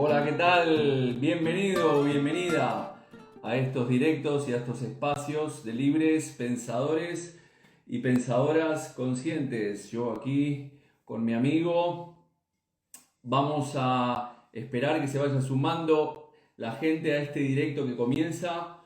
Hola, ¿qué tal? Bienvenido, bienvenida a estos directos y a estos espacios de libres pensadores y pensadoras conscientes. Yo aquí con mi amigo vamos a esperar que se vaya sumando la gente a este directo que comienza.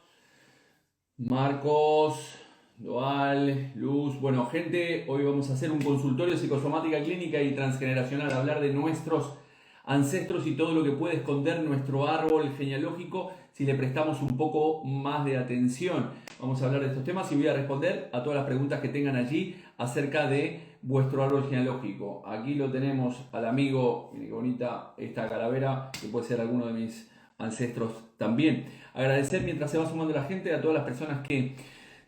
Marcos, Doal, Luz, bueno, gente, hoy vamos a hacer un consultorio psicosomática clínica y transgeneracional, hablar de nuestros ancestros y todo lo que puede esconder nuestro árbol genealógico si le prestamos un poco más de atención. Vamos a hablar de estos temas y voy a responder a todas las preguntas que tengan allí acerca de vuestro árbol genealógico. Aquí lo tenemos al amigo, miren qué bonita esta calavera, que puede ser alguno de mis ancestros también. Agradecer mientras se va sumando la gente a todas las personas que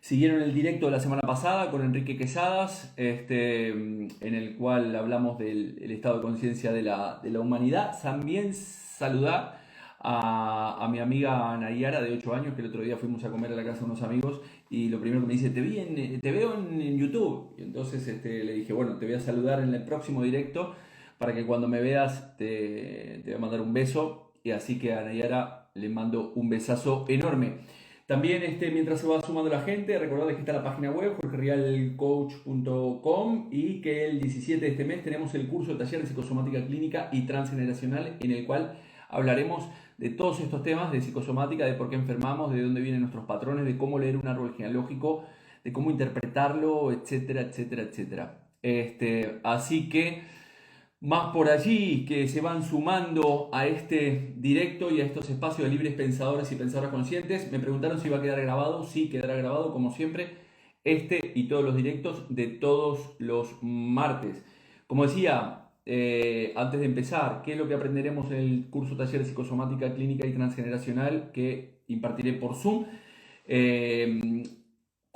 siguieron el directo de la semana pasada con Enrique Quesadas, en el cual hablamos del estado de conciencia de la humanidad. También saludar a mi amiga Nayara de 8 años, que el otro día fuimos a comer a la casa de unos amigos y lo primero que me dice, te veo en YouTube. Y entonces le dije, bueno, te voy a saludar en el próximo directo para que cuando me veas te voy a mandar un beso. Y así que a Nayara le mando un besazo enorme. También mientras se va sumando la gente, recordad que está la página web jorgerialcoach.com y que el 17 de este mes tenemos el curso de taller de psicosomática clínica y transgeneracional en el cual hablaremos de todos estos temas de psicosomática, de por qué enfermamos, de dónde vienen nuestros patrones, de cómo leer un árbol genealógico, de cómo interpretarlo, etcétera, etcétera, etcétera. Así que más por allí que se van sumando a este directo y a estos espacios de libres pensadores y pensadoras conscientes. Me preguntaron si iba a quedar grabado. Sí, quedará grabado como siempre. Y todos los directos de todos los martes. Como decía, antes de empezar, ¿qué es lo que aprenderemos en el curso taller de psicosomática clínica y transgeneracional que impartiré por Zoom?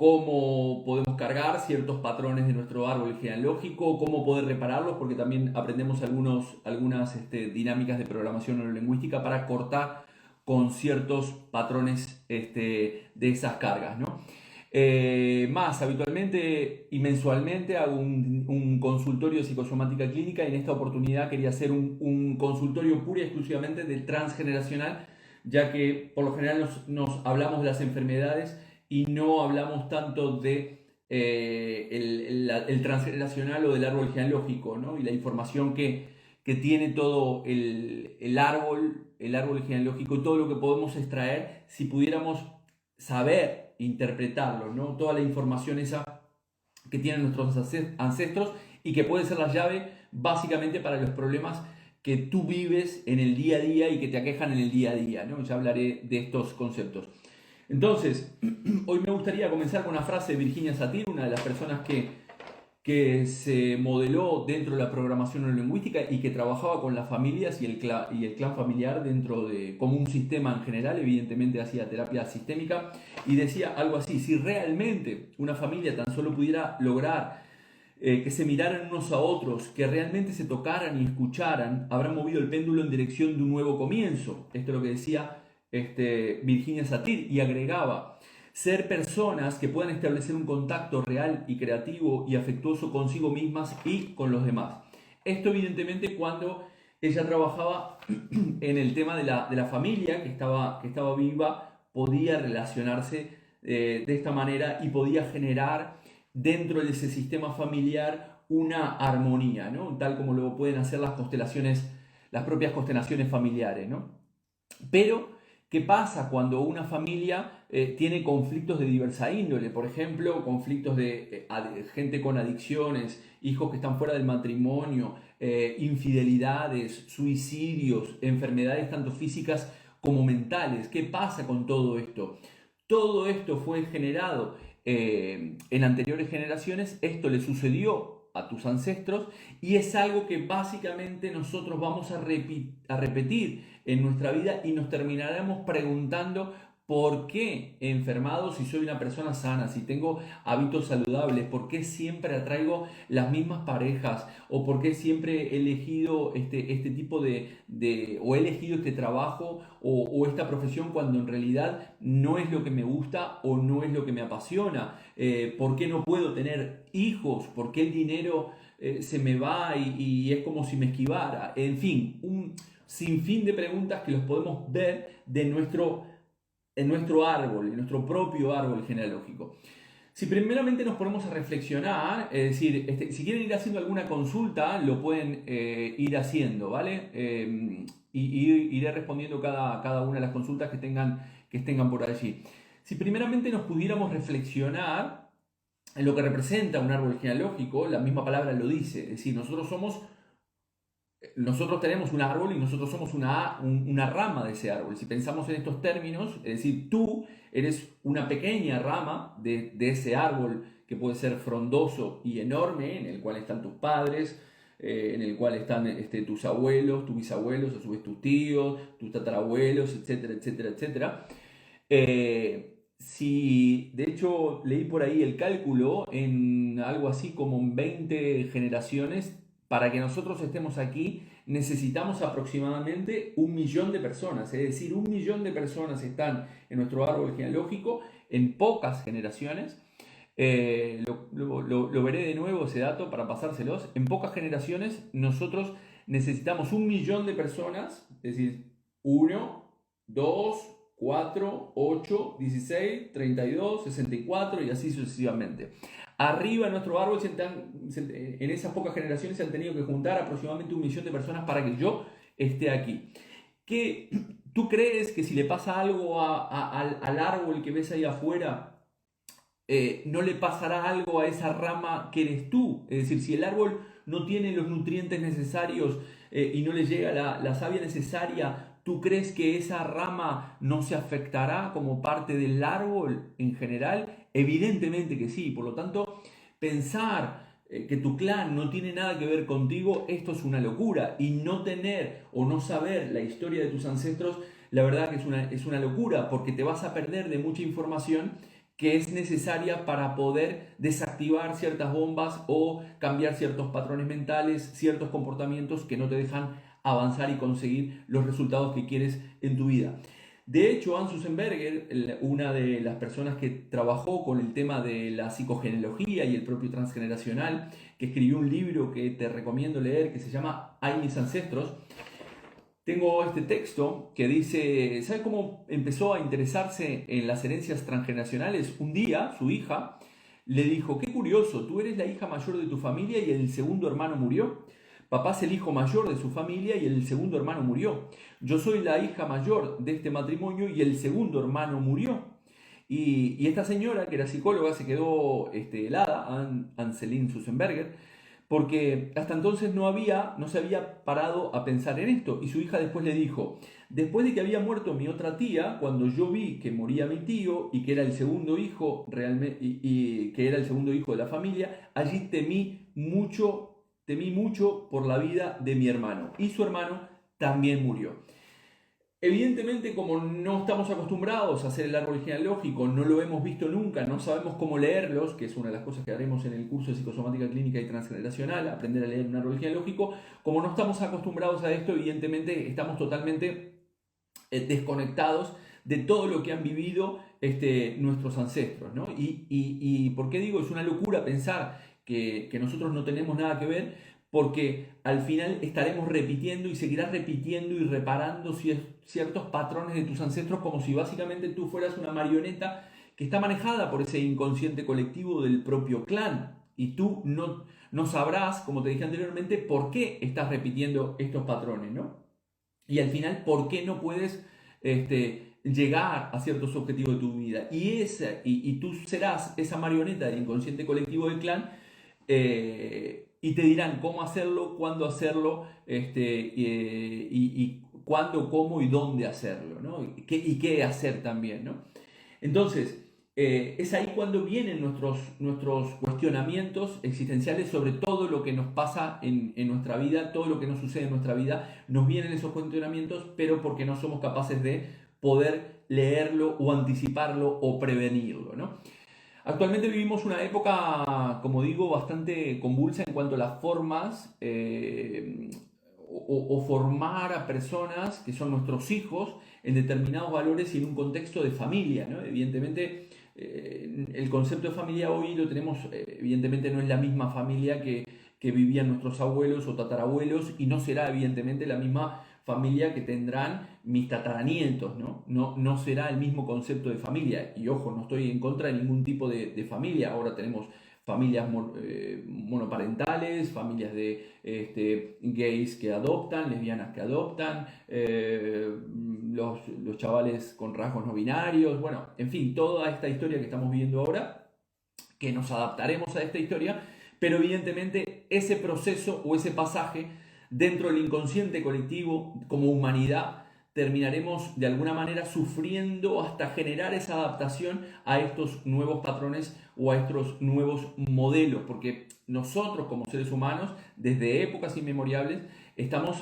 Cómo podemos cargar ciertos patrones de nuestro árbol genealógico, cómo poder repararlos, porque también aprendemos algunas dinámicas de programación neurolingüística para cortar con ciertos patrones de esas cargas, ¿no? Más habitualmente y mensualmente hago un consultorio de psicosomática clínica y en esta oportunidad quería hacer un consultorio pura y exclusivamente de transgeneracional, ya que por lo general nos hablamos de las enfermedades y no hablamos tanto de el transgeneracional o del árbol genealógico, ¿no? Y la información que tiene todo el árbol genealógico y todo lo que podemos extraer si pudiéramos saber interpretarlo, ¿no? Toda la información esa que tienen nuestros ancestros y que puede ser la llave básicamente para los problemas que tú vives en el día a día y que te aquejan en el día a día, ¿no? Ya hablaré de estos conceptos. Entonces, hoy me gustaría comenzar con una frase de Virginia Satir, una de las personas que se modeló dentro de la programación neurolingüística y que trabajaba con las familias y el clan familiar como un sistema en general, evidentemente hacía terapia sistémica, y decía algo así: si realmente una familia tan solo pudiera lograr que se miraran unos a otros, que realmente se tocaran y escucharan, habrán movido el péndulo en dirección de un nuevo comienzo. Esto es lo que decía Virginia Satir, y agregaba: ser personas que puedan establecer un contacto real y creativo y afectuoso consigo mismas y con los demás. Esto evidentemente cuando ella trabajaba en el tema de la familia que estaba viva, podía relacionarse de esta manera y podía generar dentro de ese sistema familiar una armonía, ¿no? Tal como lo pueden hacer las propias constelaciones familiares, ¿no? Pero ¿qué pasa cuando una familia tiene conflictos de diversa índole? Por ejemplo, conflictos de gente con adicciones, hijos que están fuera del matrimonio, infidelidades, suicidios, enfermedades tanto físicas como mentales. ¿Qué pasa con todo esto? Todo esto fue generado en anteriores generaciones. Esto le sucedió a tus ancestros y es algo que básicamente nosotros vamos a repetir en nuestra vida y nos terminaremos preguntando por qué enfermado si soy una persona sana, si tengo hábitos saludables, por qué siempre atraigo las mismas parejas o por qué siempre he elegido este tipo o he elegido este trabajo o esta profesión cuando en realidad no es lo que me gusta o no es lo que me apasiona. ¿Por qué no puedo tener hijos? ¿Por qué el dinero se me va y es como si me esquivara? En fin, sinfín de preguntas que los podemos ver en nuestro árbol, en nuestro propio árbol genealógico. Si primeramente nos ponemos a reflexionar, es decir, si quieren ir haciendo alguna consulta, lo pueden ir haciendo, ¿vale? Y iré respondiendo cada una de las consultas que tengan por allí. Si primeramente nos pudiéramos reflexionar en lo que representa un árbol genealógico, la misma palabra lo dice, es decir, nosotros tenemos un árbol y nosotros somos una rama de ese árbol. Si pensamos en estos términos, es decir, tú eres una pequeña rama de ese árbol que puede ser frondoso y enorme, en el cual están tus padres, en el cual están tus abuelos, tus bisabuelos, a su vez tus tíos, tus tatarabuelos, etcétera, etcétera, etcétera. Si de hecho leí por ahí el cálculo en algo así como 20 generaciones, para que nosotros estemos aquí necesitamos aproximadamente 1 millón de personas, es decir, 1 millón de personas están en nuestro árbol genealógico en pocas generaciones. Lo veré de nuevo ese dato para pasárselos. En pocas generaciones nosotros necesitamos 1 millón de personas, es decir, 1, 2, 4, 8, 16, 32, 64 y así sucesivamente. Arriba en nuestro árbol, en esas pocas generaciones se han tenido que juntar aproximadamente 1 millón de personas para que yo esté aquí. ¿Tú crees que si le pasa algo al árbol que ves ahí afuera, no le pasará algo a esa rama que eres tú? Es decir, si el árbol no tiene los nutrientes necesarios y no le llega la savia necesaria, ¿tú crees que esa rama no se afectará como parte del árbol en general? Evidentemente que sí. Por lo tanto, pensar que tu clan no tiene nada que ver contigo, esto es una locura. Y no tener o no saber la historia de tus ancestros, la verdad que es una locura, porque te vas a perder de mucha información que es necesaria para poder desactivar ciertas bombas o cambiar ciertos patrones mentales, ciertos comportamientos que no te dejan avanzar y conseguir los resultados que quieres en tu vida. De hecho, Ann Susenberger, una de las personas que trabajó con el tema de la psicogenealogía y el propio transgeneracional, que escribió un libro que te recomiendo leer que se llama Hay mis ancestros, tengo este texto que dice, ¿sabes cómo empezó a interesarse en las herencias transgeneracionales? Un día, su hija le dijo, qué curioso, tú eres la hija mayor de tu familia y el segundo hermano murió. Papá es el hijo mayor de su familia y el segundo hermano murió. Yo soy la hija mayor de este matrimonio y el segundo hermano murió. Y esta señora, que era psicóloga, se quedó helada, Ann Susenberger, porque hasta entonces no se había parado a pensar en esto. Y su hija después le dijo, después de que había muerto mi otra tía, cuando yo vi que moría mi tío y que era el segundo hijo realmente, y que era el segundo hijo de la familia, allí temí mucho por la vida de mi hermano. Y su hermano también murió. Evidentemente, como no estamos acostumbrados a hacer el árbol genealógico, no lo hemos visto nunca, no sabemos cómo leerlos, que es una de las cosas que haremos en el curso de psicosomática clínica y transgeneracional, aprender a leer un árbol genealógico. Como no estamos acostumbrados a esto, evidentemente estamos totalmente desconectados de todo lo que han vivido nuestros ancestros, ¿no? Y ¿por qué digo? Es una locura pensar que nosotros no tenemos nada que ver, porque al final estaremos repitiendo y seguirás repitiendo y reparando ciertos patrones de tus ancestros, como si básicamente tú fueras una marioneta que está manejada por ese inconsciente colectivo del propio clan, y tú no sabrás, como te dije anteriormente, por qué estás repitiendo estos patrones, ¿no? Y al final, ¿por qué no puedes llegar a ciertos objetivos de tu vida? Y tú serás esa marioneta del inconsciente colectivo del clan, y te dirán cómo hacerlo, cuándo hacerlo, y cuándo, cómo y dónde hacerlo, ¿no? Y qué hacer también, ¿no? Entonces, es ahí cuando vienen nuestros cuestionamientos existenciales sobre todo lo que nos pasa en nuestra vida, todo lo que nos sucede en nuestra vida. Nos vienen esos cuestionamientos, pero porque no somos capaces de poder leerlo o anticiparlo o prevenirlo, ¿no? Actualmente vivimos una época, como digo, bastante convulsa en cuanto a las formas o formar a personas que son nuestros hijos en determinados valores y en un contexto de familia, ¿no? Evidentemente, el concepto de familia hoy lo tenemos, evidentemente no es la misma familia que vivían nuestros abuelos o tatarabuelos, y no será evidentemente la misma familia que tendrán mis tataranietos, ¿no? No será el mismo concepto de familia. Y ojo, no estoy en contra de ningún tipo de familia. Ahora tenemos familias monoparentales, familias de gays que adoptan, lesbianas que adoptan, los chavales con rasgos no binarios, bueno, en fin, toda esta historia que estamos viviendo ahora, que nos adaptaremos a esta historia, pero evidentemente ese proceso o ese pasaje dentro del inconsciente colectivo como humanidad terminaremos de alguna manera sufriendo hasta generar esa adaptación a estos nuevos patrones o a estos nuevos modelos, porque nosotros como seres humanos, desde épocas inmemorables, estamos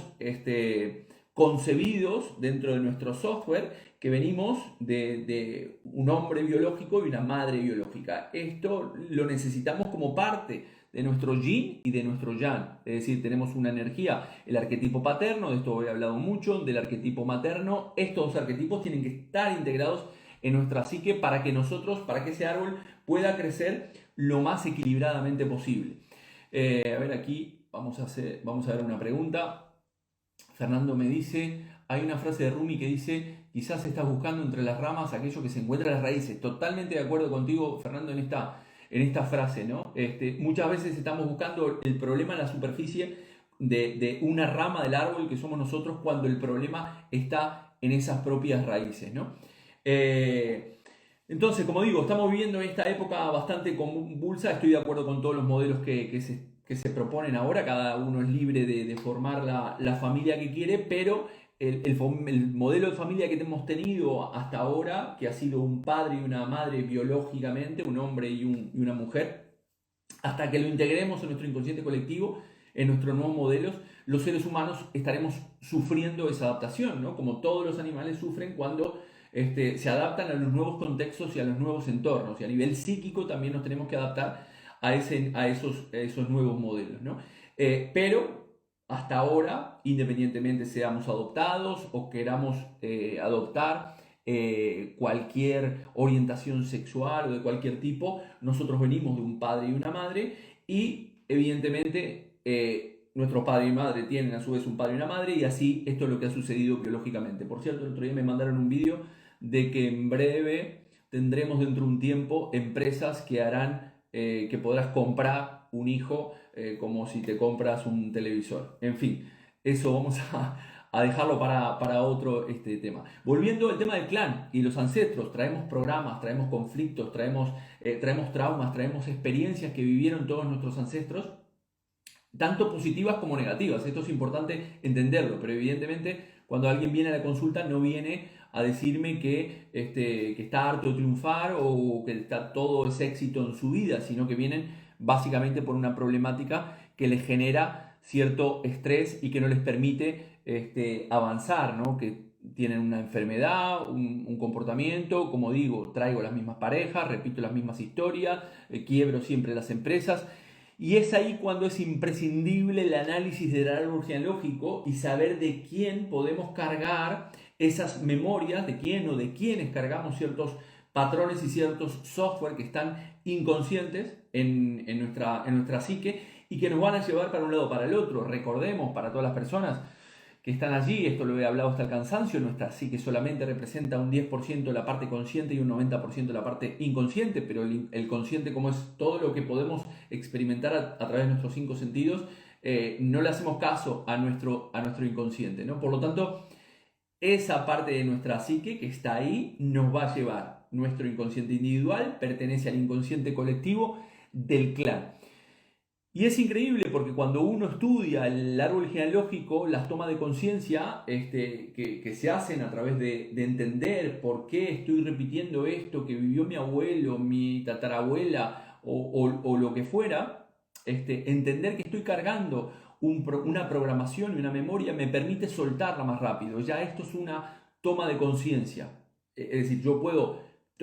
concebidos dentro de nuestro software que venimos de un hombre biológico y una madre biológica. Esto lo necesitamos como parte de nuestro yin y de nuestro yang, es decir, tenemos una energía, el arquetipo paterno, de esto he hablado mucho, del arquetipo materno. Estos dos arquetipos tienen que estar integrados en nuestra psique para que nosotros, para que ese árbol pueda crecer lo más equilibradamente posible. A ver, aquí vamos a ver una pregunta. Fernando me dice, hay una frase de Rumi que dice, quizás estás buscando entre las ramas aquello que se encuentra en las raíces. Totalmente de acuerdo contigo, Fernando, en esta frase, ¿no? Muchas veces estamos buscando el problema en la superficie de una rama del árbol que somos nosotros, cuando el problema está en esas propias raíces, ¿no? Entonces, como digo, estamos viviendo esta época bastante convulsa. Estoy de acuerdo con todos los modelos que se proponen ahora. Cada uno es libre de formar la familia que quiere, pero el modelo de familia que hemos tenido hasta ahora, que ha sido un padre y una madre biológicamente, un hombre y una mujer, hasta que lo integremos en nuestro inconsciente colectivo, en nuestros nuevos modelos, los seres humanos estaremos sufriendo esa adaptación, ¿no? Como todos los animales sufren cuando se adaptan a los nuevos contextos y a los nuevos entornos. Y a nivel psíquico también nos tenemos que adaptar a esos nuevos modelos, ¿no? Pero hasta ahora, independientemente seamos adoptados o queramos adoptar cualquier orientación sexual o de cualquier tipo, nosotros venimos de un padre y una madre, y evidentemente nuestro padre y madre tienen a su vez un padre y una madre, y así esto es lo que ha sucedido biológicamente. Por cierto, el otro día me mandaron un vídeo de que en breve tendremos dentro de un tiempo empresas que harán que podrás comprar un hijo como si te compras un televisor. En fin, eso vamos a dejarlo para otro tema. Volviendo al tema del clan y los ancestros, traemos programas, traemos conflictos, traemos traumas, traemos experiencias que vivieron todos nuestros ancestros, tanto positivas como negativas. Esto es importante entenderlo, pero evidentemente cuando alguien viene a la consulta no viene a decirme que está harto de triunfar o que todo es éxito en su vida, sino que vienen básicamente por una problemática que les genera cierto estrés y que no les permite avanzar, ¿no? Que tienen una enfermedad, un comportamiento, como digo, traigo las mismas parejas, repito las mismas historias, quiebro siempre las empresas. Y es ahí cuando es imprescindible el análisis del árbol genealógico y saber de quién podemos cargar esas memorias, de quién o de quiénes cargamos ciertos patrones y ciertos software que están inconscientes en nuestra psique y que nos van a llevar para un lado o para el otro. Recordemos, para todas las personas que están allí, esto lo he hablado hasta el cansancio, nuestra psique solamente representa un 10% de la parte consciente y un 90% de la parte inconsciente, pero el consciente, como es todo lo que podemos experimentar a través de nuestros 5 sentidos, no le hacemos caso a nuestro inconsciente, ¿no? Por lo tanto, esa parte de nuestra psique que está ahí nos va a llevar. Nuestro inconsciente individual pertenece al inconsciente colectivo del clan. Y es increíble porque cuando uno estudia el árbol genealógico, las tomas de conciencia que se hacen a través de entender por qué estoy repitiendo esto que vivió mi abuelo, mi tatarabuela o lo que fuera, entender que estoy cargando una programación y una memoria me permite soltarla más rápido. Ya esto es una toma de conciencia. Es decir,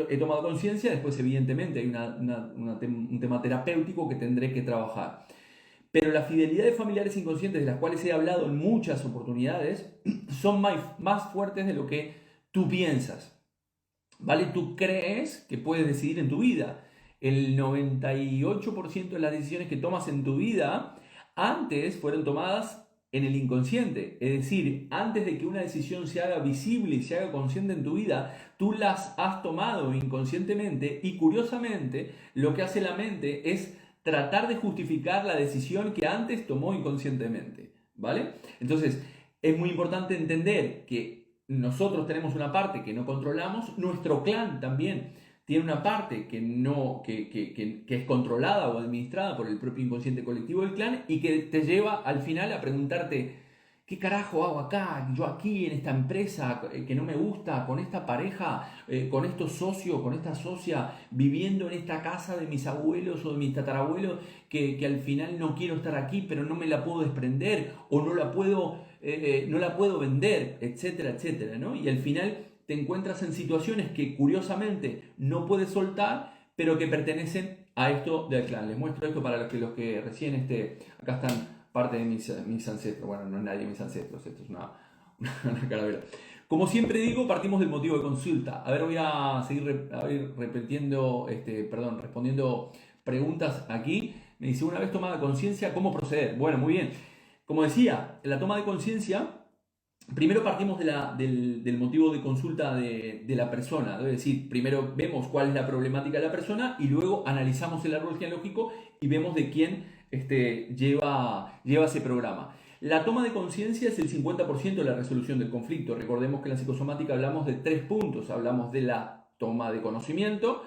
he tomado conciencia, después evidentemente hay un tema terapéutico que tendré que trabajar. Pero la fidelidad de familiares inconscientes, de las cuales he hablado en muchas oportunidades, son más fuertes de lo que tú piensas. ¿Vale? Tú crees que puedes decidir en tu vida. El 98% de las decisiones que tomas en tu vida antes fueron tomadas en el inconsciente. Es decir, antes de que una decisión se haga visible y se haga consciente en tu vida, tú las has tomado inconscientemente y curiosamente lo que hace la mente es tratar de justificar la decisión que antes tomó inconscientemente, ¿vale? Entonces, es muy importante entender que nosotros tenemos una parte que no controlamos, nuestro clan también tiene una parte que, no, que es controlada o administrada por el propio inconsciente colectivo del clan y que te lleva al final a preguntarte, ¿qué carajo hago acá? Yo aquí en esta empresa que no me gusta, con esta pareja, con estos socios, con esta socia, viviendo en esta casa de mis abuelos o de mis tatarabuelos, que al final no quiero estar aquí, pero no me la puedo desprender o no la puedo vender, etcétera, etcétera, ¿no? Y al final te encuentras en situaciones que curiosamente no puedes soltar, pero que pertenecen a esto del clan. Les muestro esto para los que recién acá están parte de mis ancestros. Bueno, no es nadie de mis ancestros, esto es una calavera. Como siempre digo, partimos del motivo de consulta. A ver, voy a seguir respondiendo preguntas aquí. Me dice, una vez tomada conciencia, ¿cómo proceder? Bueno, muy bien. Como decía, la toma de conciencia, primero partimos del motivo de consulta de la persona, es decir, primero vemos cuál es la problemática de la persona y luego analizamos el árbol genealógico y vemos de quién lleva ese programa. La toma de conciencia es el 50% de la resolución del conflicto. Recordemos que en la psicosomática hablamos de 3 puntos. Hablamos de la toma de conocimiento.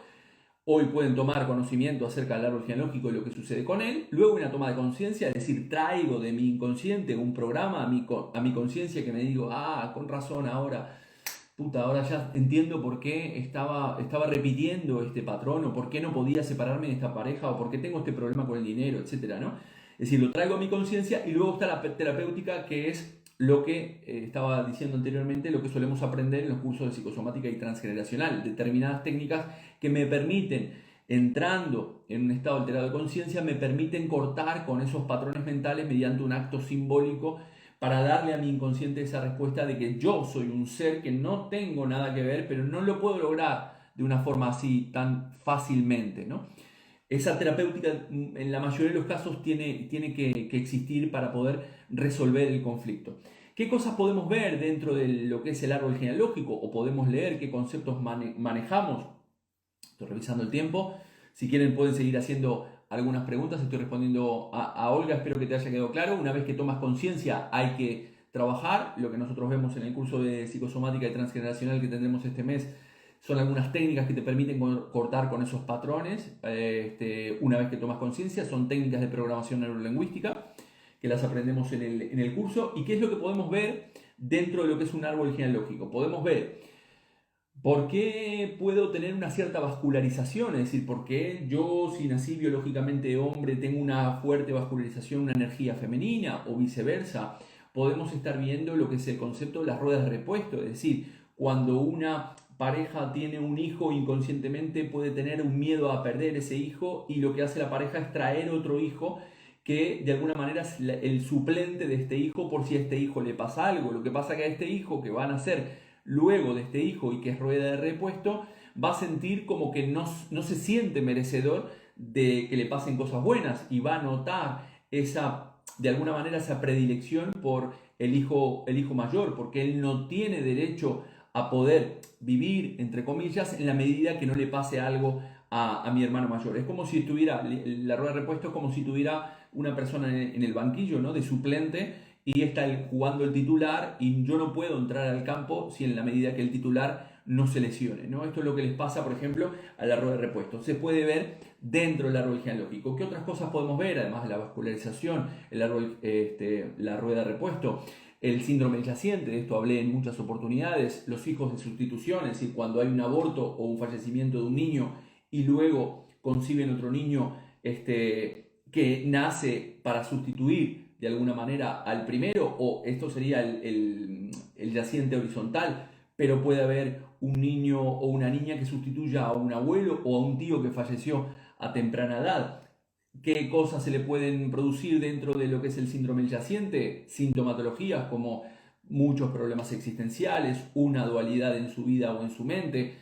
Hoy pueden tomar conocimiento acerca del árbol genealógico y lo que sucede con él. Luego una toma de conciencia, es decir, traigo de mi inconsciente un programa a mi conciencia que me digo, con razón ahora, ahora ya entiendo por qué estaba repitiendo este patrón, o por qué no podía separarme de esta pareja, o por qué tengo este problema con el dinero, etcétera, ¿no? Es decir, lo traigo a mi conciencia y luego está la terapéutica, que es lo que estaba diciendo anteriormente, lo que solemos aprender en los cursos de psicosomática y transgeneracional, determinadas técnicas que me permiten, entrando en un estado alterado de conciencia, me permiten cortar con esos patrones mentales mediante un acto simbólico para darle a mi inconsciente esa respuesta de que yo soy un ser que no tengo nada que ver, pero no lo puedo lograr de una forma así tan fácilmente, ¿no? Esa terapéutica en la mayoría de los casos tiene que existir para poder resolver el conflicto. ¿Qué cosas podemos ver dentro de lo que es el árbol genealógico? O podemos leer qué conceptos manejamos. Estoy revisando el tiempo. Si quieren pueden seguir haciendo algunas preguntas. Estoy respondiendo a Olga. Espero que te haya quedado claro. Una vez que tomas conciencia hay que trabajar. Lo que nosotros vemos en el curso de psicosomática y transgeneracional que tendremos este mes son algunas técnicas que te permiten cortar con esos patrones. Una vez que tomas conciencia, son técnicas de programación neurolingüística que las aprendemos en el curso. ¿Y qué es lo que podemos ver dentro de lo que es un árbol genealógico? Podemos ver por qué puedo tener una cierta vascularización, es decir, por qué yo, si nací biológicamente hombre, tengo una fuerte vascularización, una energía femenina, o viceversa. Podemos estar viendo lo que es el concepto de las ruedas de repuesto, es decir, cuando una pareja tiene un hijo, inconscientemente puede tener un miedo a perder ese hijo, y lo que hace la pareja es traer otro hijo que de alguna manera es el suplente de este hijo por si a este hijo le pasa algo. Lo que pasa es que a este hijo que va a nacer luego de este hijo y que es rueda de repuesto, va a sentir como que no se siente merecedor de que le pasen cosas buenas, y va a notar de alguna manera esa predilección por el hijo mayor, porque él no tiene derecho a poder vivir, entre comillas, en la medida que no le pase algo a mi hermano mayor. Es como si estuviera, la rueda de repuesto es como si tuviera una persona en el banquillo, ¿no?, de suplente, y está jugando el titular, y yo no puedo entrar al campo si en la medida que el titular no se lesione, ¿no? Esto es lo que les pasa, por ejemplo, a la rueda de repuesto. Se puede ver dentro del árbol genealógico. ¿Qué otras cosas podemos ver? Además de la vascularización, la rueda de repuesto. El síndrome yaciente, de esto hablé en muchas oportunidades. Los hijos de sustitución, es decir, cuando hay un aborto o un fallecimiento de un niño y luego conciben otro niño que nace para sustituir de alguna manera al primero, o esto sería el yaciente horizontal, pero puede haber un niño o una niña que sustituya a un abuelo o a un tío que falleció a temprana edad. ¿Qué cosas se le pueden producir dentro de lo que es el síndrome yaciente? Sintomatologías como muchos problemas existenciales, una dualidad en su vida o en su mente,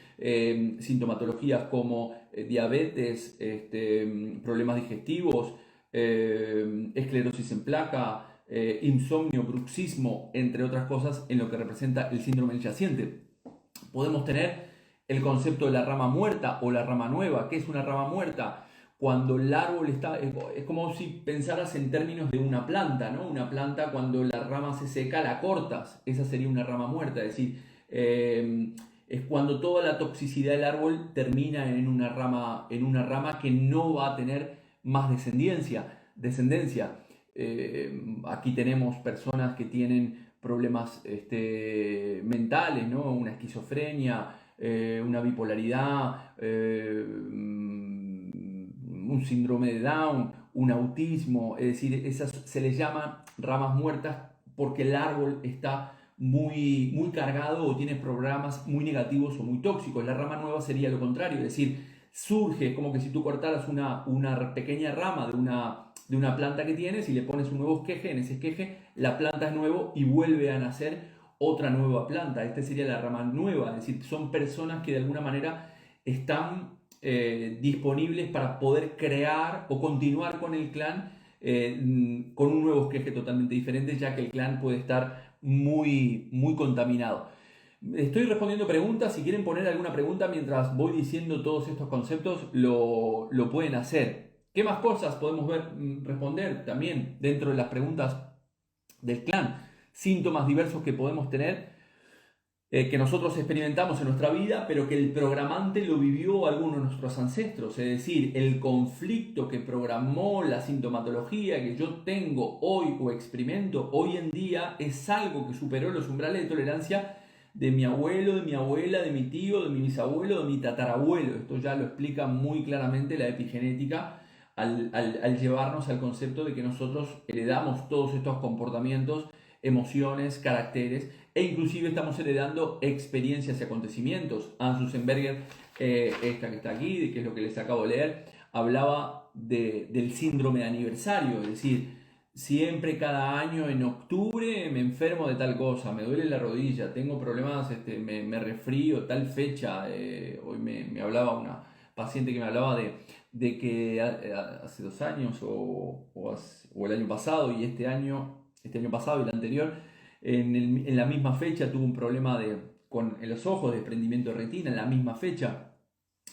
sintomatologías como diabetes, problemas digestivos, esclerosis en placa, insomnio, bruxismo, entre otras cosas, en lo que representa el síndrome del yaciente. Podemos tener el concepto de la rama muerta o la rama nueva. ¿Qué es una rama muerta? Cuando el árbol está, es como si pensaras en términos de una planta, ¿no? Una planta, cuando la rama se seca, la cortas. Esa sería una rama muerta, es decir, es cuando toda la toxicidad del árbol termina en una rama que no va a tener más descendencia. Aquí tenemos personas que tienen problemas mentales, ¿no? Una esquizofrenia, una bipolaridad, un síndrome de Down, un autismo, es decir, esas se les llama ramas muertas porque el árbol está muy cargado o tiene programas muy negativos o muy tóxicos. La rama nueva sería lo contrario, es decir, surge como que si tú cortaras una pequeña rama de una planta que tienes y le pones un nuevo esqueje, en ese esqueje la planta es nuevo y vuelve a nacer otra nueva planta. Esta sería la rama nueva, es decir, son personas que de alguna manera están disponibles para poder crear o continuar con el clan con un nuevo esqueje totalmente diferente, ya que el clan puede estar muy contaminado. Estoy respondiendo preguntas. Si quieren poner alguna pregunta mientras voy diciendo todos estos conceptos, lo pueden hacer. ¿Qué más cosas podemos responder también dentro de las preguntas del clan? Síntomas diversos que podemos tener, que nosotros experimentamos en nuestra vida, pero que el programante lo vivió alguno de nuestros ancestros. Es decir, el conflicto que programó la sintomatología que yo tengo hoy o experimento hoy en día es algo que superó los umbrales de tolerancia de mi abuelo, de mi abuela, de mi tío, de mi bisabuelo, de mi tatarabuelo. Esto ya lo explica muy claramente la epigenética al llevarnos al concepto de que nosotros heredamos todos estos comportamientos, emociones, caracteres, e inclusive estamos heredando experiencias y acontecimientos. Hans Sussenberger, esta que está aquí, que es lo que les acabo de leer, hablaba del síndrome de aniversario, es decir, siempre cada año en octubre me enfermo de tal cosa, me duele la rodilla, tengo problemas, me resfrío, tal fecha. Hoy me hablaba una paciente que me hablaba de que hace 2 años o el año pasado y este año pasado y el anterior, en la misma fecha tuvo un problema en los ojos, de desprendimiento de retina, en la misma fecha.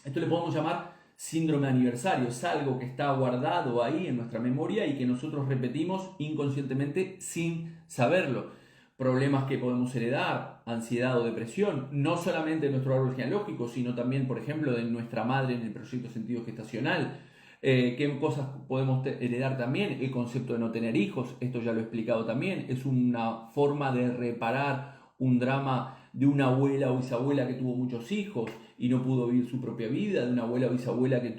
Esto le podemos llamar síndrome de aniversario. Es algo que está guardado ahí en nuestra memoria y que nosotros repetimos inconscientemente sin saberlo. Problemas que podemos heredar, ansiedad o depresión, no solamente de nuestro árbol genealógico, sino también, por ejemplo, de nuestra madre en el proyecto sentido gestacional. ¿Qué cosas podemos heredar también? El concepto de no tener hijos, esto ya lo he explicado también, es una forma de reparar un drama de una abuela o bisabuela que tuvo muchos hijos y no pudo vivir su propia vida, de una abuela o bisabuela que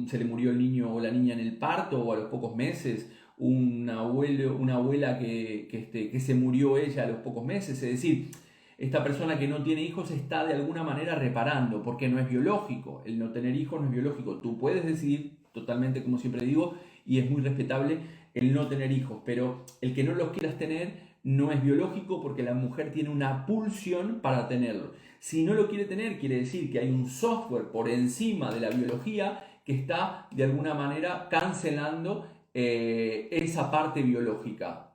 se le murió el niño o la niña en el parto o a los pocos meses, una abuela que se murió ella a los pocos meses. Es decir, esta persona que no tiene hijos está de alguna manera reparando, porque no es biológico. El no tener hijos no es biológico. Tú puedes decidir totalmente, como siempre digo, y es muy respetable el no tener hijos, pero el que no los quieras tener no es biológico, porque la mujer tiene una pulsión para tenerlo. Si no lo quiere tener, quiere decir que hay un software por encima de la biología que está de alguna manera cancelando esa parte biológica.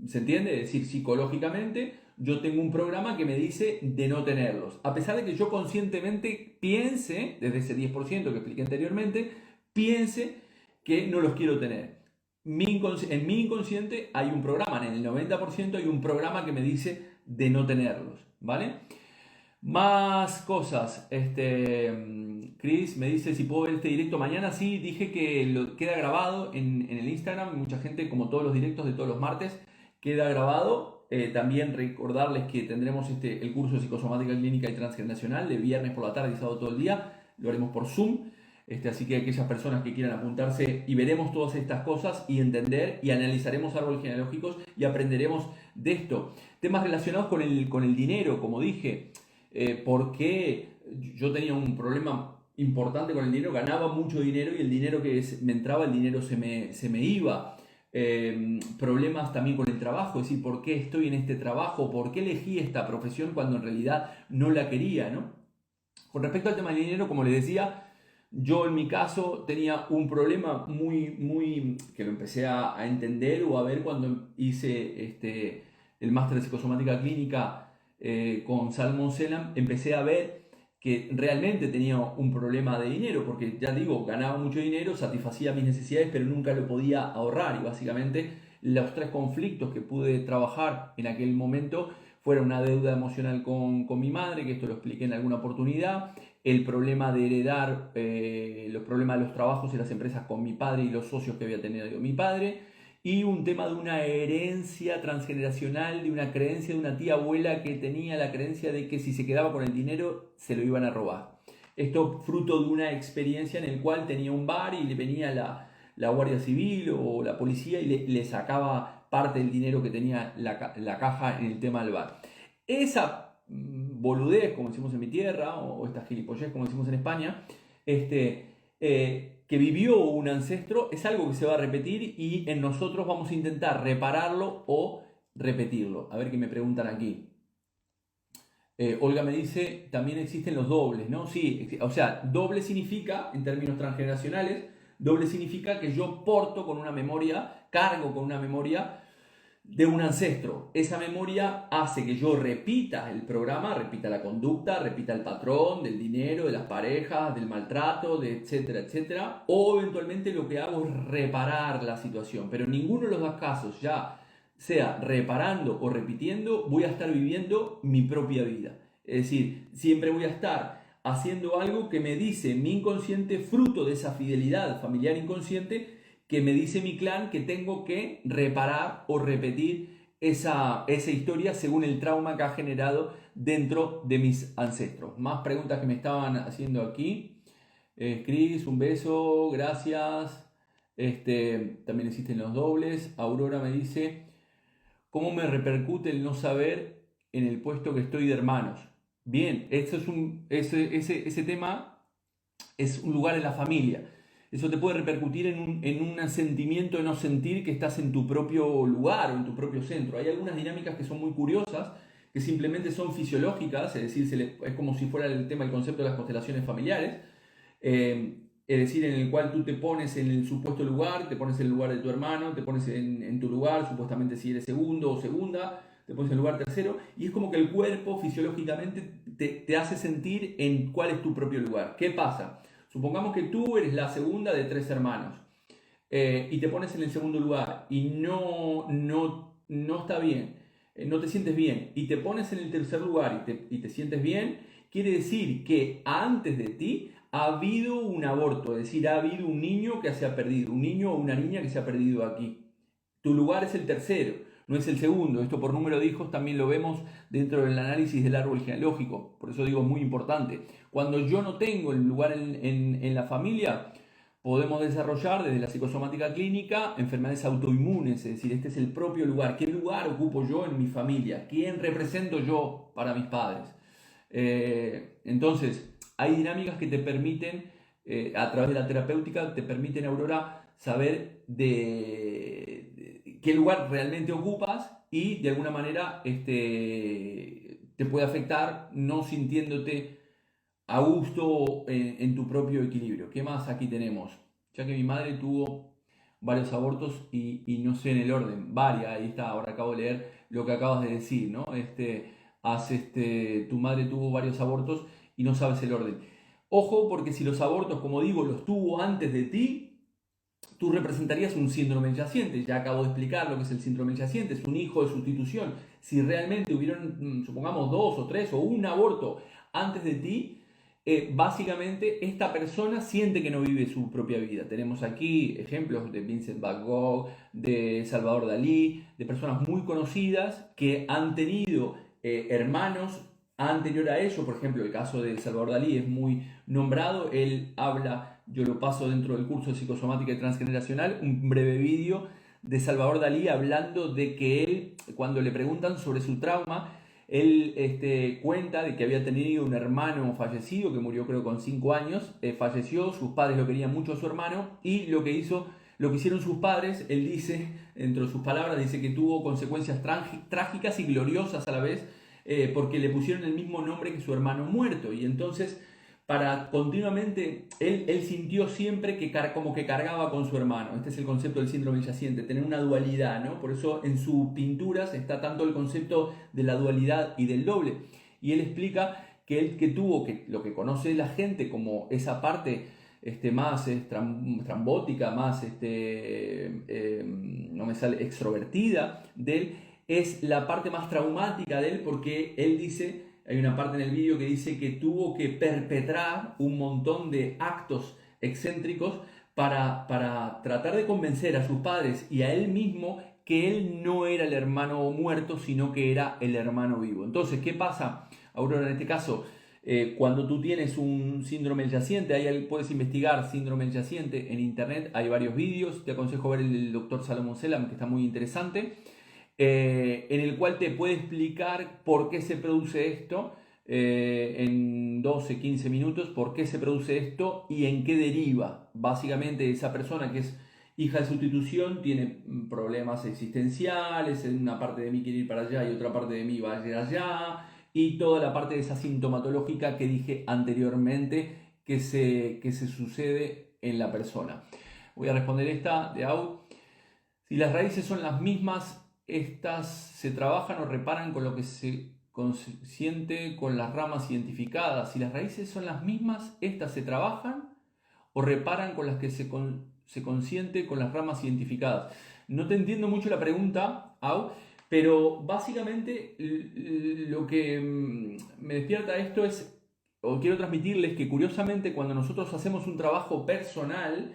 ¿Se entiende? Es decir, psicológicamente yo tengo un programa que me dice de no tenerlos. A pesar de que yo conscientemente piense, desde ese 10% que expliqué anteriormente, piense que no los quiero tener. En mi inconsciente hay un programa, en el 90% hay un programa que me dice de no tenerlos, ¿vale? Más cosas. Chris me dice si puedo ver este directo mañana. Sí, dije que lo queda grabado en el Instagram. Mucha gente, como todos los directos de todos los martes, queda grabado. También recordarles que tendremos el curso de psicosomática clínica y transgeneracional de viernes por la tarde y sábado todo el día. Lo haremos por Zoom. Así que aquellas personas que quieran apuntarse, y veremos todas estas cosas y entender y analizaremos árboles genealógicos y aprenderemos de esto. Temas relacionados con el dinero, como dije, porque yo tenía un problema importante con el dinero, ganaba mucho dinero y el dinero que me entraba, el dinero se me iba. Problemas también con el trabajo, es decir, ¿por qué estoy en este trabajo? ¿Por qué elegí esta profesión cuando en realidad no la quería, ¿no? Con respecto al tema del dinero, como les decía, Yo en mi caso tenía un problema que lo empecé a entender o a ver cuando hice el máster de psicosomática clínica con Salmon Selam. Empecé a ver que realmente tenía un problema de dinero, porque ya digo, ganaba mucho dinero, satisfacía mis necesidades, pero nunca lo podía ahorrar. Y básicamente los tres conflictos que pude trabajar en aquel momento fueron una deuda emocional con mi madre, que esto lo expliqué en alguna oportunidad, el problema de heredar los problemas de los trabajos y las empresas con mi padre y los socios que había tenido mi padre, y un tema de una herencia transgeneracional, de una creencia de una tía abuela que tenía la creencia de que si se quedaba con el dinero se lo iban a robar. Esto fruto de una experiencia en el cual tenía un bar y le venía la Guardia Civil o la policía y le sacaba parte del dinero que tenía la caja en el tema del bar. Esa boludez, como decimos en mi tierra, o esta gilipollez, como decimos en España, que vivió un ancestro, es algo que se va a repetir y en nosotros vamos a intentar repararlo o repetirlo. A ver qué me preguntan aquí. Olga me dice, también existen los dobles, ¿no? Sí, o sea, doble significa, en términos transgeneracionales, doble significa que yo porto con una memoria, cargo con una memoria de un ancestro. Esa memoria hace que yo repita el programa, repita la conducta, repita el patrón del dinero, de las parejas, del maltrato, de etcétera, etcétera. O eventualmente lo que hago es reparar la situación. Pero en ninguno de los dos casos, ya sea reparando o repitiendo, voy a estar viviendo mi propia vida. Es decir, siempre voy a estar haciendo algo que me dice mi inconsciente, fruto de esa fidelidad familiar inconsciente, que me dice mi clan que tengo que reparar o repetir esa historia según el trauma que ha generado dentro de mis ancestros. Más preguntas que me estaban haciendo aquí. Cris, un beso, gracias. También existen los dobles. Aurora me dice, ¿cómo me repercute el no saber en el puesto que estoy de hermanos? Bien, ese tema es un lugar en la familia. Eso te puede repercutir en un sentimiento de no sentir que estás en tu propio lugar o en tu propio centro. Hay algunas dinámicas que son muy curiosas, que simplemente son fisiológicas, es decir, es como si fuera el tema, el concepto de las constelaciones familiares, es decir, en el cual tú te pones en el supuesto lugar, te pones en el lugar de tu hermano, te pones en tu lugar, supuestamente si eres segundo o segunda, te pones en el lugar tercero, y es como que el cuerpo fisiológicamente te hace sentir en cuál es tu propio lugar. ¿Qué pasa? Supongamos que tú eres la segunda de tres hermanos y te pones en el segundo lugar y no está bien, no te sientes bien, y te pones en el tercer lugar y te sientes bien, quiere decir que antes de ti ha habido un aborto, es decir, ha habido un niño que se ha perdido, un niño o una niña que se ha perdido aquí. Tu lugar es el tercero, no es el segundo. Esto por número de hijos también lo vemos dentro del análisis del árbol genealógico. Por eso digo, es muy importante. Cuando yo no tengo el lugar en la familia, podemos desarrollar desde la psicosomática clínica enfermedades autoinmunes. Es decir, este es el propio lugar. ¿Qué lugar ocupo yo en mi familia? ¿Quién represento yo para mis padres? Entonces, hay dinámicas que te permiten, a través de la terapéutica, te permiten, Aurora, saber de qué lugar realmente ocupas y de alguna manera te puede afectar no sintiéndote a gusto en tu propio equilibrio. ¿Qué más aquí tenemos? Ya que mi madre tuvo varios abortos y no sé en el orden, varias, ahí está, ahora acabo de leer lo que acabas de decir, ¿no? Tu madre tuvo varios abortos y no sabes el orden. Ojo, porque si los abortos, como digo, los tuvo antes de ti, tú representarías un síndrome yaciente. Ya acabo de explicar lo que es el síndrome yaciente, es un hijo de sustitución. Si realmente hubieron, supongamos, 2 o 3 o un aborto antes de ti, básicamente esta persona siente que no vive su propia vida. Tenemos aquí ejemplos de Vincent Van Gogh, de Salvador Dalí, de personas muy conocidas que han tenido hermanos anterior a ello. Por ejemplo, el caso de Salvador Dalí es muy nombrado. Él habla, yo lo paso dentro del curso de psicosomática y transgeneracional, un breve vídeo de Salvador Dalí hablando de que él, cuando le preguntan sobre su trauma, él cuenta de que había tenido un hermano fallecido que murió creo con 5 años, falleció, sus padres lo querían mucho a su hermano y lo que hicieron sus padres, él dice, dentro de sus palabras, dice que tuvo consecuencias trágicas y gloriosas a la vez, porque le pusieron el mismo nombre que su hermano muerto. Y entonces, para continuamente, él sintió siempre que como que cargaba con su hermano. Este es el concepto del síndrome yaciente, tener una dualidad, ¿no? Por eso en sus pinturas está tanto el concepto de la dualidad y del doble. Y él explica que él que tuvo, que lo que conoce la gente como esa parte más estrambótica, más no me sale, extrovertida de él, es la parte más traumática de él, porque él dice, hay una parte en el vídeo que dice que tuvo que perpetrar un montón de actos excéntricos para tratar de convencer a sus padres y a él mismo que él no era el hermano muerto, sino que era el hermano vivo. Entonces, ¿qué pasa, Aurora, en este caso? Cuando tú tienes un síndrome yaciente, ahí puedes investigar síndrome yaciente en internet, hay varios vídeos, te aconsejo ver el del doctor Salomón Selam, que está muy interesante, en el cual te puede explicar por qué se produce esto en 12, 15 minutos, por qué se produce esto y en qué deriva. Básicamente esa persona que es hija de sustitución tiene problemas existenciales, en una parte de mí quiere ir para allá y otra parte de mí va a ir allá, y toda la parte de esa sintomatológica que dije anteriormente que se sucede en la persona. Voy a responder esta de Au. Si las raíces son las mismas, estas se trabajan o reparan con lo que se consiente con las ramas identificadas. Si las raíces son las mismas, estas se trabajan o reparan con las que se consiente con las ramas identificadas. No te entiendo mucho la pregunta, Au, pero básicamente lo que me despierta esto es, o quiero transmitirles que curiosamente cuando nosotros hacemos un trabajo personal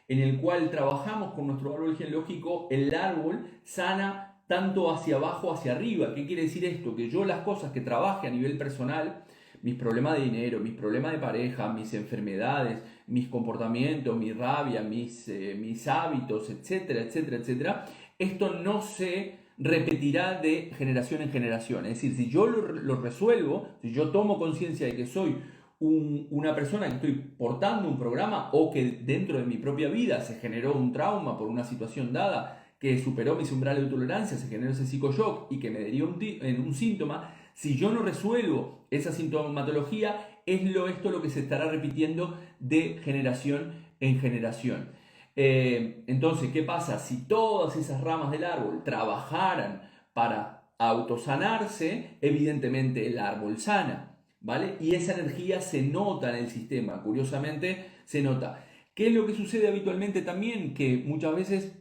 en el cual trabajamos con nuestro árbol genealógico, el árbol sana tanto hacia abajo hacia arriba. ¿Qué quiere decir esto? Que yo las cosas que trabaje a nivel personal, mis problemas de dinero, mis problemas de pareja, mis enfermedades, mis comportamientos, mi rabia, mis hábitos, etcétera, etcétera, etcétera, esto no se repetirá de generación en generación. Es decir, si yo lo resuelvo, si yo tomo conciencia de que soy una persona que estoy portando un programa o que dentro de mi propia vida se generó un trauma por una situación dada que superó mis umbrales de tolerancia, se generó ese psicoshock y que me derivó en un síntoma, si yo no resuelvo esa sintomatología, esto lo que se estará repitiendo de generación en generación. Entonces, ¿qué pasa? Si todas esas ramas del árbol trabajaran para autosanarse, evidentemente el árbol sana, ¿vale? Y esa energía se nota en el sistema, curiosamente se nota. ¿Qué es lo que sucede habitualmente también? Que muchas veces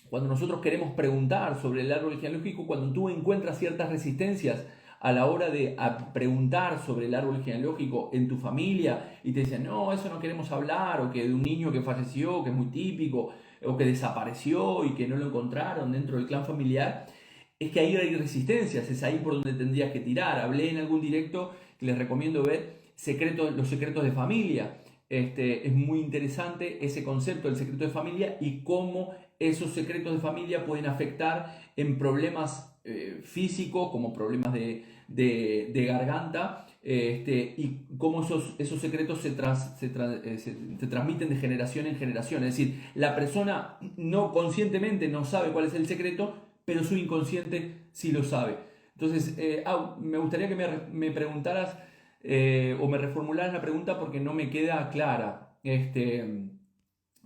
cuando nosotros queremos preguntar sobre el árbol genealógico, cuando tú encuentras ciertas resistencias a la hora de preguntar sobre el árbol genealógico en tu familia y te dicen, no, eso no queremos hablar, o que de un niño que falleció, que es muy típico, o que desapareció y que no lo encontraron dentro del clan familiar, es que ahí hay resistencias, es ahí por donde tendrías que tirar. Hablé en algún directo que les recomiendo ver los secretos de familia. Es muy interesante ese concepto del secreto de familia y cómo esos secretos de familia pueden afectar en problemas físicos, como problemas de garganta, y cómo esos secretos se transmiten de generación en generación. Es decir, la persona no conscientemente no sabe cuál es el secreto, pero su inconsciente sí lo sabe. Entonces, me gustaría que me preguntaras o me reformularas la pregunta porque no me queda clara.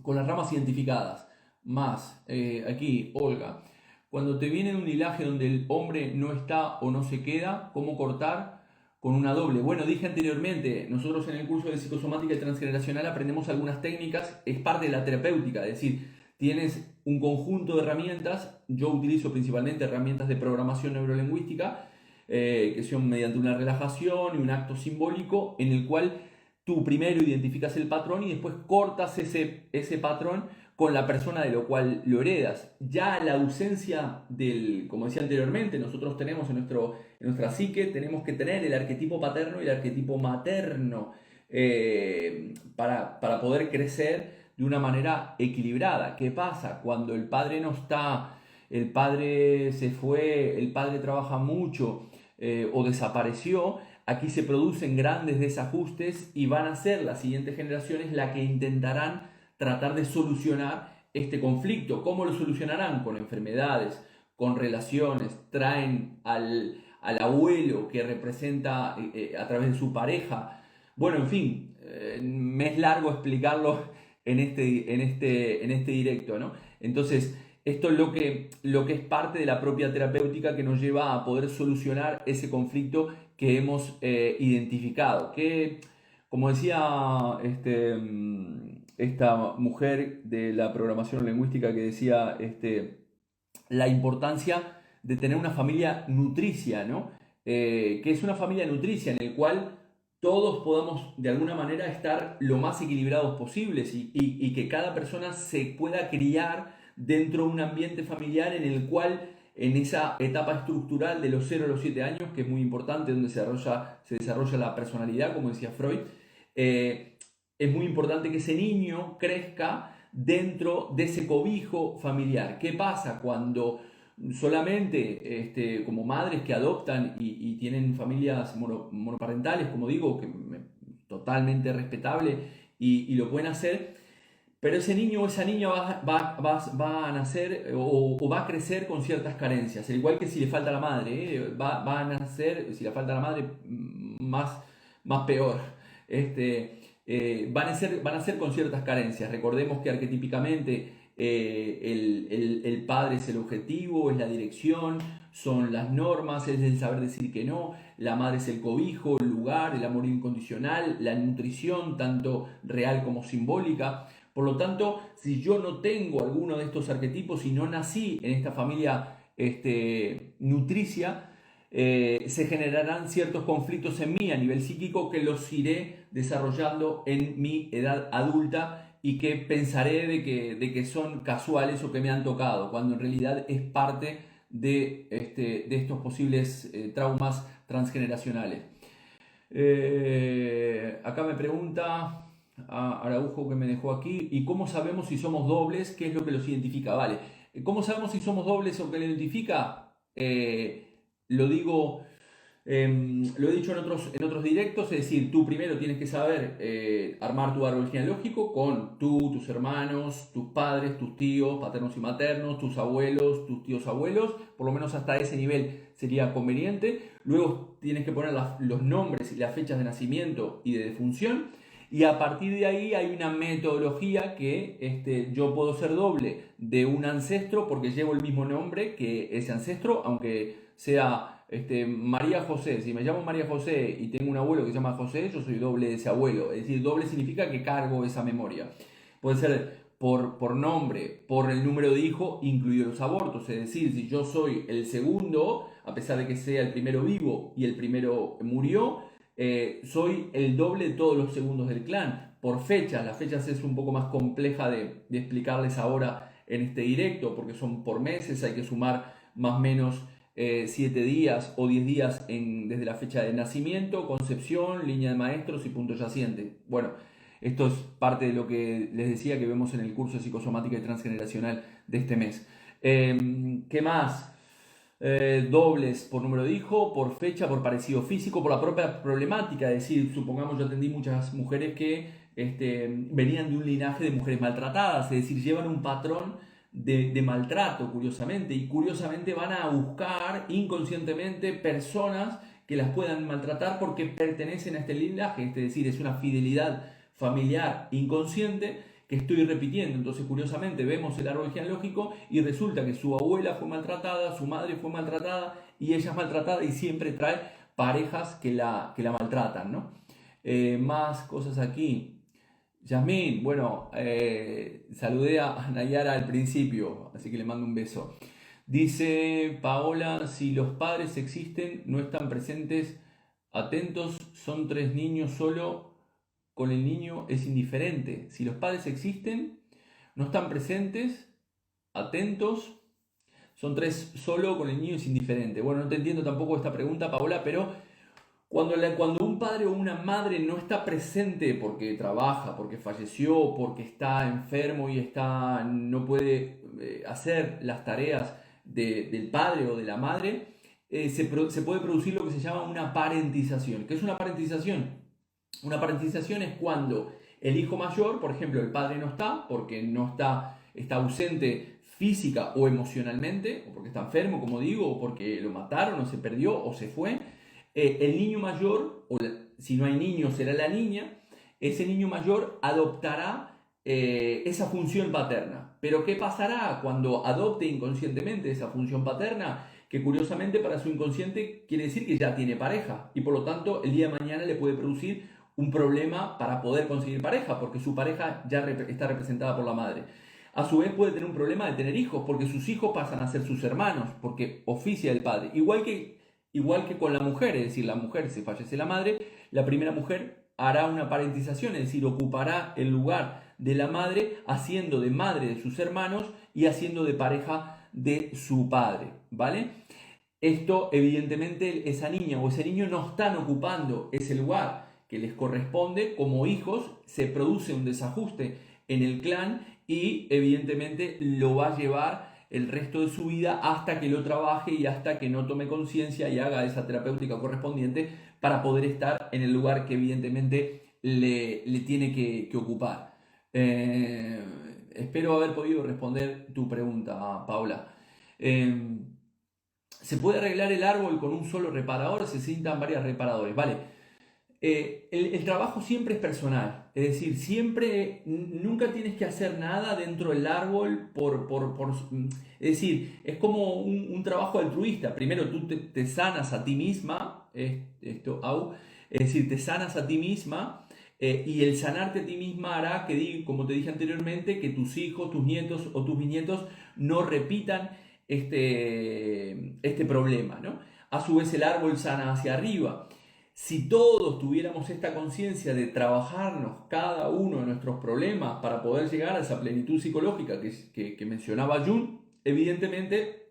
Con las ramas identificadas, más aquí, Olga, cuando te viene un hilaje donde el hombre no está o no se queda, ¿cómo cortar con una doble? Bueno, dije anteriormente, nosotros en el curso de psicosomática y transgeneracional aprendemos algunas técnicas, es parte de la terapéutica, es decir, tienes un conjunto de herramientas, yo utilizo principalmente herramientas de programación neurolingüística, que son mediante una relajación y un acto simbólico en el cual tú primero identificas el patrón y después cortas ese patrón con la persona de lo cual lo heredas. Ya la ausencia como decía anteriormente, nosotros tenemos en nuestra psique, tenemos que tener el arquetipo paterno y el arquetipo materno para poder crecer de una manera equilibrada. ¿Qué pasa? Cuando el padre no está, el padre se fue, el padre trabaja mucho o desapareció, aquí se producen grandes desajustes y van a ser las siguientes generaciones las que intentarán tratar de solucionar este conflicto. ¿Cómo lo solucionarán? Con enfermedades, con relaciones, traen al abuelo que representa a través de su pareja. Bueno, en fin, me es largo explicarlo en este directo, ¿no? Entonces, esto es lo que es parte de la propia terapéutica que nos lleva a poder solucionar ese conflicto que hemos identificado. Que, como decía esta mujer de la programación lingüística que decía la importancia de tener una familia nutricia, ¿no? Que es una familia nutricia en el cual todos podamos de alguna manera estar lo más equilibrados posibles y que cada persona se pueda criar dentro de un ambiente familiar en el cual en esa etapa estructural de los 0 a los 7 años, que es muy importante, donde se desarrolla la personalidad, como decía Freud, es muy importante que ese niño crezca dentro de ese cobijo familiar. ¿Qué pasa cuando solamente como madres que adoptan y tienen familias monoparentales, como digo, totalmente respetable y lo pueden hacer, pero ese niño o esa niña va a nacer o va a crecer con ciertas carencias, al igual que si le falta la madre, va a nacer, si le falta la madre, más peor. Van a ser con ciertas carencias. Recordemos que arquetípicamente el padre es el objetivo, es la dirección, son las normas, es el saber decir que no, la madre es el cobijo, el lugar, el amor incondicional, la nutrición, tanto real como simbólica. Por lo tanto, si yo no tengo alguno de estos arquetipos y no nací en esta familia nutricia, se generarán ciertos conflictos en mí a nivel psíquico que los iré desarrollando en mi edad adulta y que pensaré de que son casuales o que me han tocado, cuando en realidad es parte de estos posibles traumas transgeneracionales. Acá me pregunta a Araujo, que me dejó aquí, ¿y cómo sabemos si somos dobles? ¿Qué es lo que los identifica? Vale, ¿cómo sabemos si somos dobles o qué lo identifica? Lo digo, lo he dicho en otros directos, es decir, tú primero tienes que saber armar tu árbol genealógico con tus hermanos, tus padres, tus tíos, paternos y maternos, tus abuelos, tus tíos abuelos, por lo menos hasta ese nivel sería conveniente. Luego tienes que poner los nombres y las fechas de nacimiento y de defunción. Y a partir de ahí hay una metodología que yo puedo ser doble de un ancestro porque llevo el mismo nombre que ese ancestro, aunque sea María José. Si me llamo María José y tengo un abuelo que se llama José, yo soy doble de ese abuelo. Es decir, doble significa que cargo esa memoria. Puede ser por nombre, por el número de hijo, incluido los abortos. Es decir, si yo soy el segundo, a pesar de que sea el primero vivo y el primero murió, soy el doble de todos los segundos del clan. Por fechas, las fechas es un poco más compleja de explicarles ahora en este directo, porque son por meses, hay que sumar más o menos 7 días o 10 días desde la fecha de nacimiento, concepción, línea de maestros y punto yaciente. Bueno, esto es parte de lo que les decía que vemos en el curso de psicosomática y transgeneracional de este mes. ¿Qué más? Dobles por número de hijo, por fecha, por parecido físico, por la propia problemática. Es decir, supongamos, yo atendí muchas mujeres que venían de un linaje de mujeres maltratadas, es decir, llevan un patrón de maltrato, curiosamente, y curiosamente van a buscar inconscientemente personas que las puedan maltratar porque pertenecen a este linaje, es decir, es una fidelidad familiar inconsciente que estoy repitiendo. Entonces, curiosamente, vemos el árbol genealógico y resulta que su abuela fue maltratada, su madre fue maltratada y ella es maltratada y siempre trae parejas que la maltratan, ¿no? Más cosas aquí. Yasmín, bueno, saludé a Nayara al principio, así que le mando un beso. Dice Paola, si los padres existen, no están presentes, atentos, son 3 niños solo, con el niño es indiferente. Si los padres existen, no están presentes, atentos, son 3 solo, con el niño es indiferente. Bueno, no te entiendo tampoco esta pregunta, Paola, pero cuando un padre o una madre no está presente porque trabaja, porque falleció, porque está enfermo y no puede hacer las tareas del padre o de la madre, se puede producir lo que se llama una parentización. ¿Qué es una parentización? Una parentización es cuando el hijo mayor, por ejemplo, el padre no está porque está ausente física o emocionalmente, o porque está enfermo, como digo, o porque lo mataron, o se perdió, o se fue. El niño mayor, si no hay niño será la niña, ese niño mayor adoptará esa función paterna. Pero ¿qué pasará cuando adopte inconscientemente esa función paterna? Que curiosamente para su inconsciente quiere decir que ya tiene pareja y por lo tanto el día de mañana le puede producir un problema para poder conseguir pareja, porque su pareja ya está representada por la madre. A su vez puede tener un problema de tener hijos, porque sus hijos pasan a ser sus hermanos, porque oficia el padre. Igual que con la mujer, es decir, la mujer, si fallece la madre, la primera mujer hará una parentización, es decir, ocupará el lugar de la madre, haciendo de madre de sus hermanos y haciendo de pareja de su padre, ¿vale? Esto, evidentemente, esa niña o ese niño no están ocupando ese lugar que les corresponde como hijos, se produce un desajuste en el clan y evidentemente lo va a llevar el resto de su vida hasta que lo trabaje y hasta que no tome conciencia y haga esa terapéutica correspondiente para poder estar en el lugar que evidentemente le tiene que ocupar. Espero haber podido responder tu pregunta, Paula. ¿Se puede arreglar el árbol con un solo reparador? Se necesitan varios reparadores. Vale. El trabajo siempre es personal, es decir, nunca tienes que hacer nada dentro del árbol es decir, es como un trabajo altruista. Primero tú te sanas a ti misma, es decir, te sanas a ti misma y el sanarte a ti misma hará que, como te dije anteriormente, que tus hijos, tus nietos o tus bisnietos no repitan este problema, ¿no? A su vez el árbol sana hacia arriba. Si todos tuviéramos esta conciencia de trabajarnos cada uno de nuestros problemas para poder llegar a esa plenitud psicológica que mencionaba Jung, evidentemente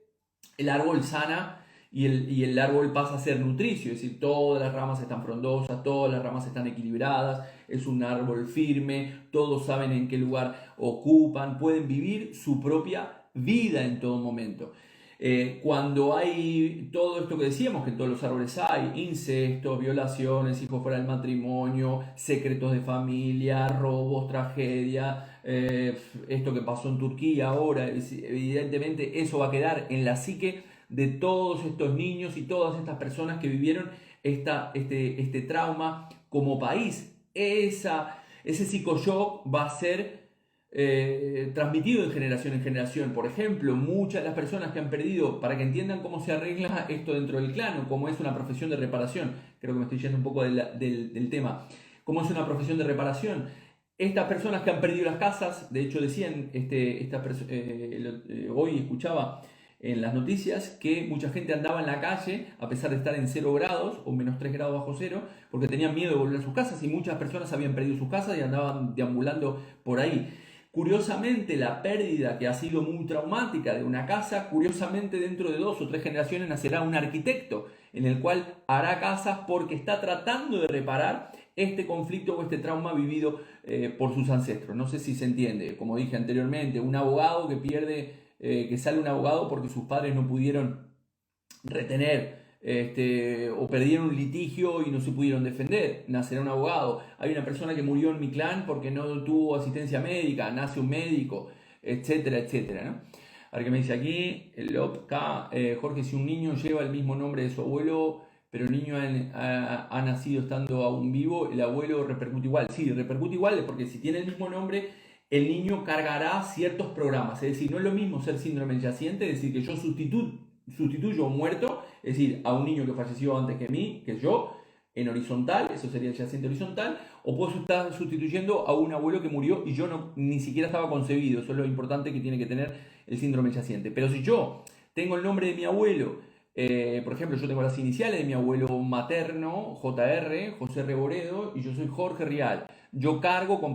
el árbol sana y el árbol pasa a ser nutricio, es decir, todas las ramas están frondosas, todas las ramas están equilibradas, es un árbol firme, todos saben en qué lugar ocupan, pueden vivir su propia vida en todo momento. Cuando hay todo esto que decíamos, que en todos los árboles hay incestos, violaciones, hijos fuera del matrimonio, secretos de familia, robos, tragedia, esto que pasó en Turquía ahora, evidentemente eso va a quedar en la psique de todos estos niños y todas estas personas que vivieron este trauma como país. Ese psicoshock va a ser transmitido de generación en generación. Por ejemplo, muchas de las personas que han perdido, para que entiendan cómo se arregla esto dentro del clan o cómo es una profesión de reparación, creo que me estoy yendo un poco del tema, cómo es una profesión de reparación. Estas personas que han perdido las casas, de hecho decían, hoy escuchaba en las noticias que mucha gente andaba en la calle a pesar de estar en 0 grados o menos 3 grados bajo cero, porque tenían miedo de volver a sus casas y muchas personas habían perdido sus casas y andaban deambulando por ahí. Curiosamente, la pérdida que ha sido muy traumática de una casa, curiosamente dentro de 2 o 3 generaciones nacerá un arquitecto en el cual hará casas porque está tratando de reparar este conflicto o este trauma vivido por sus ancestros. No sé si se entiende, como dije anteriormente, un abogado que sale un abogado porque sus padres no pudieron retener o perdieron un litigio y no se pudieron defender, nacerá un abogado. Hay una persona que murió en mi clan porque no tuvo asistencia médica, nace un médico, etcétera, etcétera, ¿no? A ver qué me dice aquí, el K, Jorge, si un niño lleva el mismo nombre de su abuelo, pero el niño ha nacido estando aún vivo, el abuelo repercute igual. Sí, repercute igual porque si tiene el mismo nombre, el niño cargará ciertos programas. Es decir, no es lo mismo ser síndrome yaciente, es decir, que yo sustituyo a un muerto, es decir, a un niño que falleció antes que mí, que yo, en horizontal, eso sería el yaciente horizontal, o puedo estar sustituyendo a un abuelo que murió y yo ni siquiera estaba concebido. Eso es lo importante que tiene que tener el síndrome yaciente. Pero si yo tengo el nombre de mi abuelo, por ejemplo, yo tengo las iniciales de mi abuelo materno, JR, José Reboredo, y yo soy Jorge Rial. Yo cargo con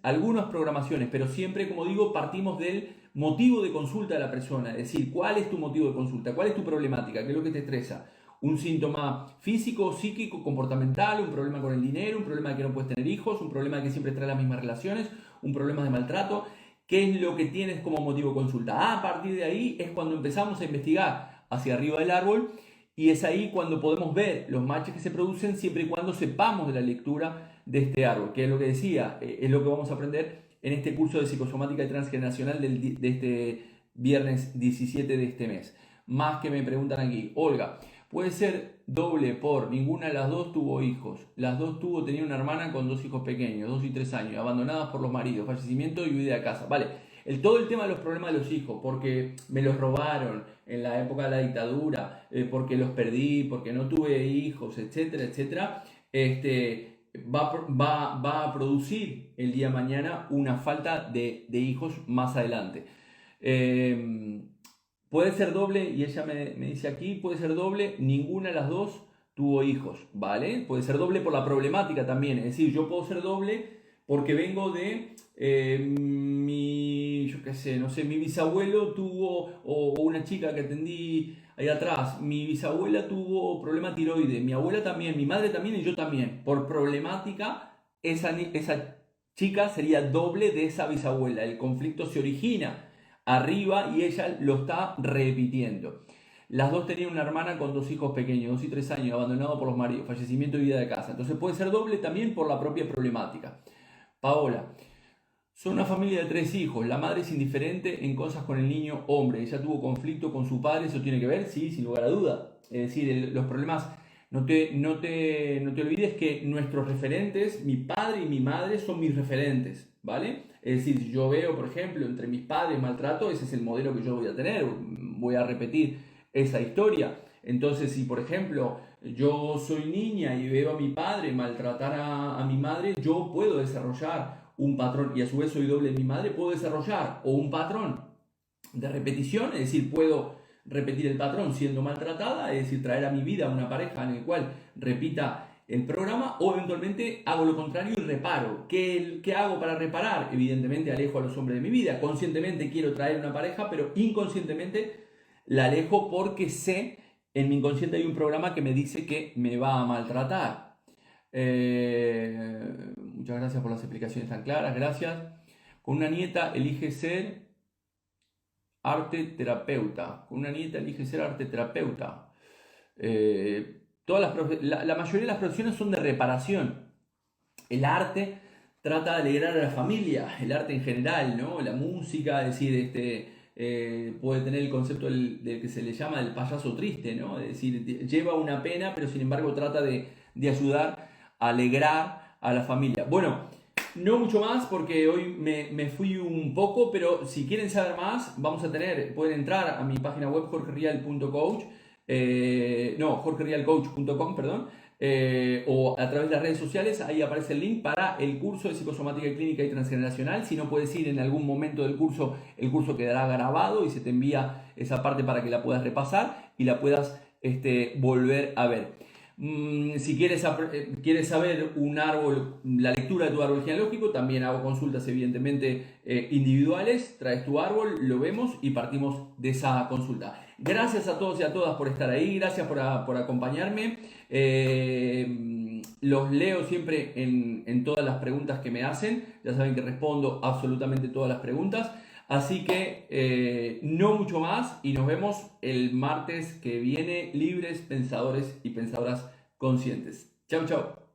algunas programaciones, pero siempre, como digo, partimos del motivo de consulta de la persona, es decir, ¿cuál es tu motivo de consulta? ¿Cuál es tu problemática? ¿Qué es lo que te estresa? ¿Un síntoma físico, psíquico, comportamental? ¿Un problema con el dinero? ¿Un problema de que no puedes tener hijos? ¿Un problema de que siempre trae las mismas relaciones? ¿Un problema de maltrato? ¿Qué es lo que tienes como motivo de consulta? A partir de ahí es cuando empezamos a investigar hacia arriba del árbol y es ahí cuando podemos ver los matches que se producen siempre y cuando sepamos de la lectura de este árbol, que es lo que decía, es lo que vamos a aprender en este curso de psicosomática y transgeneracional de este viernes 17 de este mes. Más que me preguntan aquí, Olga, Puede ser doble por ninguna de las dos tuvo hijos. Las dos tenían una hermana con 2 hijos pequeños, 2 y 3 años, abandonadas por los maridos, fallecimiento y huida de casa. Vale, todo el tema de los problemas de los hijos, porque me los robaron en la época de la dictadura, porque los perdí, porque no tuve hijos, etcétera, etcétera, va a producir el día de mañana una falta de hijos más adelante. Puede ser doble, y ella me dice aquí, puede ser doble, ninguna de las dos tuvo hijos, ¿vale? Puede ser doble por la problemática también, es decir, yo puedo ser doble porque vengo de yo qué sé, no sé, mi bisabuelo tuvo, o una chica que atendí ahí atrás, mi bisabuela tuvo problema tiroides, mi abuela también, mi madre también y yo también. Por problemática, esa chica sería doble de esa bisabuela. El conflicto se origina arriba y ella lo está repitiendo. Las dos tenían una hermana con 2 hijos pequeños, 2 y 3 años, abandonado por los maridos, fallecimiento y vida de casa. Entonces puede ser doble también por la propia problemática. Paola, son una familia de 3 hijos, la madre es indiferente en cosas con el niño hombre, ella tuvo conflicto con su padre, ¿eso tiene que ver? Sí, sin lugar a duda. Es decir, los problemas, no te olvides que nuestros referentes, mi padre y mi madre son mis referentes, ¿vale? Es decir, si yo veo, por ejemplo, entre mis padres maltrato, ese es el modelo que yo voy a tener, voy a repetir esa historia. Entonces, si por ejemplo yo soy niña y veo a mi padre maltratar a mi madre, yo puedo desarrollar un patrón, y a su vez soy doble de mi madre, puedo desarrollar o un patrón de repetición, es decir, puedo repetir el patrón siendo maltratada, es decir, traer a mi vida una pareja en el cual repita el programa, o eventualmente hago lo contrario y reparo. ¿Qué hago para reparar? Evidentemente alejo a los hombres de mi vida. Conscientemente quiero traer una pareja, pero inconscientemente la alejo porque sé, en mi inconsciente hay un programa que me dice que me va a maltratar. Muchas gracias por las explicaciones tan claras, gracias. Con una nieta elige ser arte terapeuta. Con una nieta elige ser arte terapeuta. La mayoría de las profesiones son de reparación. El arte trata de alegrar a la familia, el arte en general, ¿no? La música, es decir, puede tener el concepto del que se le llama el payaso triste, ¿no? Es decir, lleva una pena, pero sin embargo trata de ayudar a alegrar a la familia. Bueno, no mucho más porque hoy me fui un poco, pero si quieren saber más, pueden entrar a mi página web jorgerial.coach, jorgerialcoach.com, perdón, o a través de las redes sociales, ahí aparece el link para el curso de psicosomática clínica y transgeneracional. Si no puedes ir en algún momento del curso, el curso quedará grabado y se te envía esa parte para que la puedas repasar y la puedas volver a ver. Si quieres saber un árbol, la lectura de tu árbol genealógico, también hago consultas evidentemente individuales. Traes tu árbol, lo vemos y partimos de esa consulta. Gracias a todos y a todas por estar ahí, gracias por acompañarme. Los leo siempre en todas las preguntas que me hacen. Ya saben que respondo absolutamente todas las preguntas. Así que no mucho más y nos vemos el martes que viene, libres, pensadores y pensadoras conscientes. Chau, chau.